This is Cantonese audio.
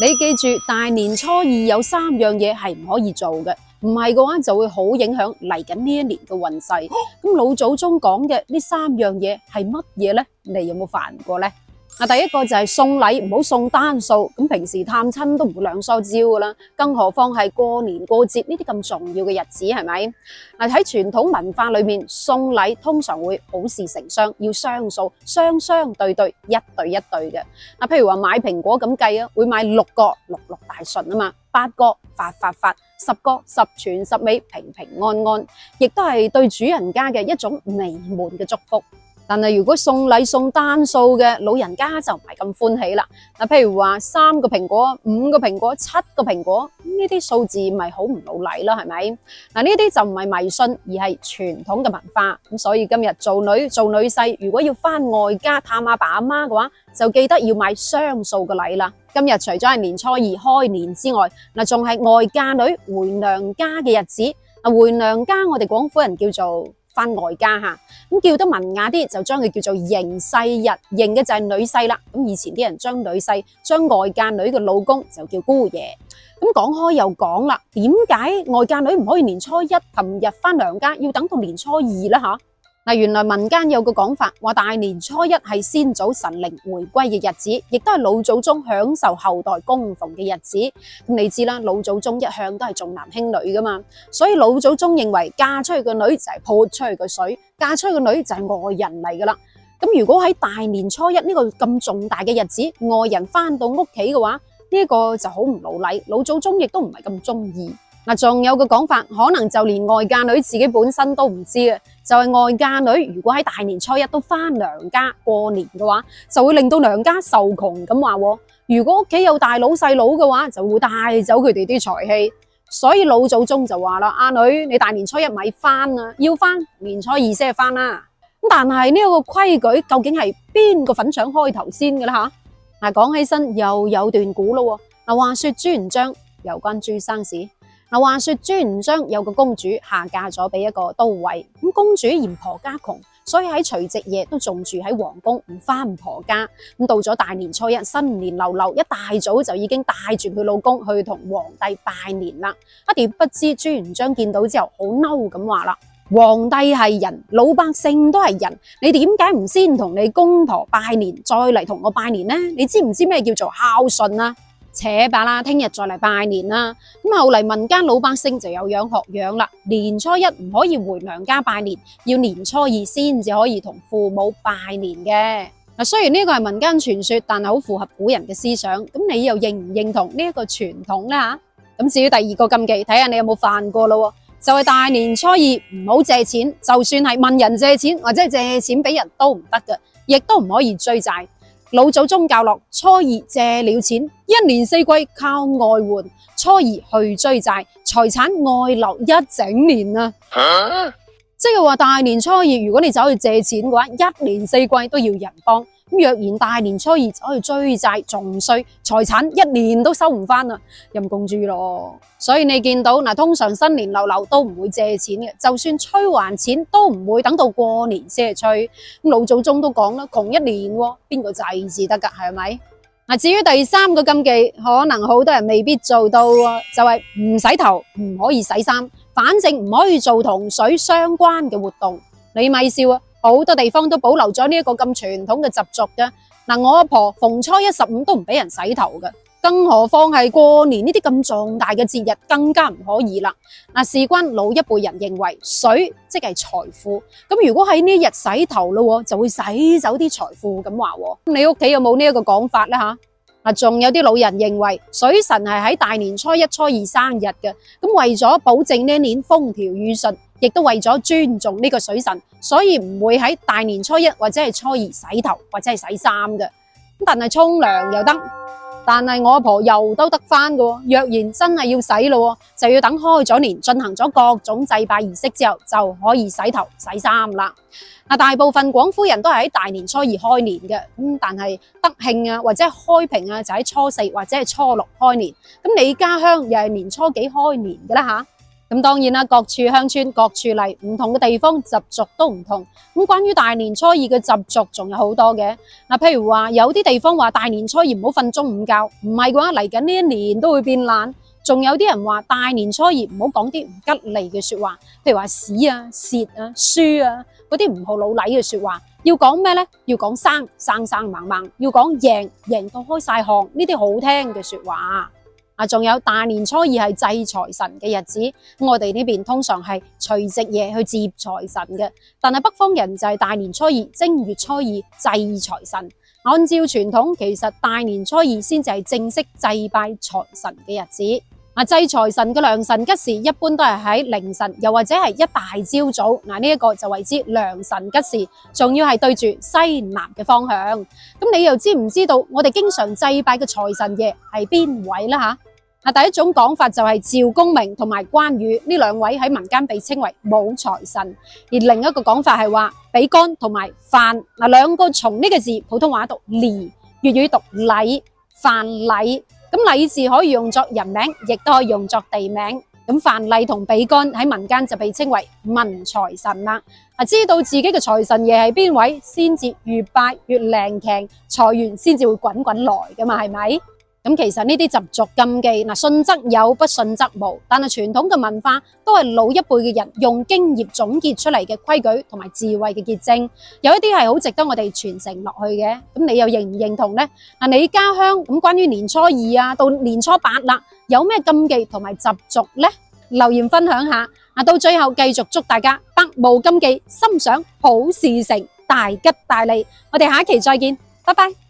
你記住，大年初二有3樣嘢係唔可以做嘅，唔係嘅話就會好影響嚟緊呢一年嘅運勢。咁老祖宗講嘅呢3樣嘢係乜嘢呢？你有冇犯過呢？第一個就係送禮唔好送單數，咁平時探親都唔會兩梳蕉噶啦，更何況係過年過節呢啲咁重要嘅日子，係咪？喺傳統文化裏面，送禮通常會好事成雙，要雙數，雙雙對對，一對一對嘅。譬如話買蘋果咁計啊，會買6個，六六大順啊嘛，8個發發發，10個十全十美，平平安安，亦都係對主人家嘅一種美滿嘅祝福。但係如果送禮送單數嘅，老人家就唔係咁歡喜啦。譬如話3個蘋果、5個蘋果、7個蘋果，呢啲數字咪好唔老禮啦，係咪？呢啲就唔係迷信，而係傳統嘅文化。咁所以今日做女婿，如果要翻外家探阿爸阿媽嘅話，就記得要買雙數嘅禮啦。今日除咗係年初二開年之外，仲係外嫁女回娘家嘅日子。回娘家我哋廣府人叫做翻外家吓，咁叫得文雅啲就將佢叫做迎婿日，迎嘅就係女婿啦。咁以前啲人將女婿將外嫁女嘅老公就叫姑爺。咁講開又講啦，點解外嫁女唔可以年初一琴日翻娘家，要等到年初二呢？吓？原來民間有個講法，話大年初一係先祖神靈回歸嘅日子，亦都係老祖宗享受後代供奉嘅日子。咁你知啦，老祖宗一向都係重男輕女噶嘛，所以老祖宗認為嫁出去嘅女就係潑出去嘅水，嫁出去嘅女就係外人嚟噶啦。咁如果喺大年初一呢個咁重大嘅日子，外人翻到屋企嘅話，呢個就好唔老禮，老祖宗亦都唔係咁中意。仲有個講法，可能就連外嫁女自己本身都唔知嘅，就係外嫁女如果喺大年初一都翻娘家過年嘅話，就會令到娘家受窮咁話。如果屋企有大佬細佬嘅話，就會帶走佢哋啲財氣。所以老祖宗就話啦：阿女，你大年初一咪翻啊，要翻年初二先係翻啦。咁但係呢個規矩究竟係邊個粉腸開頭先嘅啦吓？講起身又有段古咯。話說朱元璋有關朱生事。話說朱元璋有個公主下嫁咗俾一個都尉，咁公主嫌婆家窮，所以喺除夕夜都仲住喺皇宮，唔翻婆家。咁到咗大年初一，新年流流，一大早就已經帶住佢老公去同皇帝拜年啦。點不知朱元璋見到之後好嬲咁話啦：皇帝係人，老百姓都係人，你點解唔先同你公婆拜年，再嚟同我拜年呢？你知唔知咩叫做孝順啊？扯吧啦，聽日再嚟拜年啦。咁後嚟民間老百姓就有樣學樣啦，年初一唔可以回娘家拜年，要年初二先至可以同父母拜年嘅。雖然呢個係民間傳說，但係好符合古人嘅思想。咁你又認唔認同呢一個傳統呢？咁至於第二個禁忌，睇下你有冇犯過咯。就係大年初二唔好借錢，就算係問人借錢或者係借錢俾人都唔得嘅，亦都唔可以追債。老祖宗教落，初二借了錢，一年四季靠外援，初二去追債，財產外流一整年啊！即係話大年初二，如果你走去借錢嘅話，一年四季都要人幫。咁若然大年初二走去追債，仲衰，財產一年都收唔翻啦，陰公豬咯。所以你見到通常新年流流都唔會借錢嘅，就算催還錢都唔會等到過年先係催。咁老祖宗都講啦，窮一年邊個制至得噶，係咪？至於第三個禁忌，可能好多人未必做到啊，就係唔洗頭，唔可以洗衫，反正唔可以做同水相關嘅活動。你咪笑啊！好多地方都保留咗呢一個咁傳統嘅習俗嘅。我阿婆逢初一15都唔俾人洗頭嘅，更何況係過年呢啲咁重大嘅節日，更加唔可以啦。事關老一輩人認為水即係財富，咁如果喺呢日洗頭咯，就會洗走啲財富咁話。你屋企有冇呢一個講法呢？仲有啲老人認為水神係喺大年初一、初二生日嘅，咁為咗保證呢一年風調雨順，亦都為咗尊重呢個水神，所以唔會喺大年初一或者係初二洗頭或者係洗衫嘅。但係沖涼又得，但係我阿婆又都得翻嘅。若然真係要洗咯，就要等開咗年，進行咗各種祭拜儀式之後，就可以洗頭洗衫啦。大部分廣府人都係喺大年初二開年嘅，但係德慶啊或者係開平啊就喺初四或者係初六開年。咁你家鄉又係年初幾開年嘅啦吓？咁當然啦，各處鄉村各處例，唔同嘅地方習俗都唔同。咁關於大年初二嘅習俗仲有好多嘅。嗱，譬如話有啲地方話大年初二唔好瞓中午覺，唔係嘅話嚟緊呢一年都會變懶。仲有啲人話大年初二唔好講啲唔吉利嘅說話，譬如話屎啊、蝕啊、輸啊嗰啲唔好老禮嘅說話。要講咩呢？要講生猛猛，要講贏到開晒巷，呢啲好聽嘅說話。仲有大年初二係祭財神嘅日子，我哋呢邊通常係除夕夜去接財神嘅，但係北方人就係大年初二、正月初二祭財神。按照傳統，其實大年初二先至係正式祭拜財神嘅日子。祭財神嘅良辰吉時一般都係喺凌晨，又或者係一大朝早。呢一個就為之良辰吉時，仲要係對住西南嘅方向。咁你又知唔知道我哋經常祭拜嘅財神爺係邊位呢？第一種講法就係趙公明同埋關羽呢兩位喺民間被稱為武財神，而另一個講法係話比干同埋范，兩個從呢個字普通話讀離，粵語讀禮，范禮。咁禮字可以用作人名，亦都可以用作地名。咁范蠡同比干喺民間就被稱為文財神啦。知道自己嘅財神爺係邊位，先至越拜越靈強，財源先至會滾滾來噶嘛，係咪？咁其實呢啲習俗禁忌，信則有，不信則無。但係傳統嘅文化都係老一輩嘅人用經驗總結出嚟嘅規矩同埋智慧嘅結晶，有一啲係好值得我哋傳承落去嘅。咁你又認唔認同呢？你家鄉咁關於年初二到年初八啦，有咩禁忌同埋習俗呢？留言分享下。到最後繼續祝大家百無禁忌，心想好事成，大吉大利。我哋下一期再見，拜拜。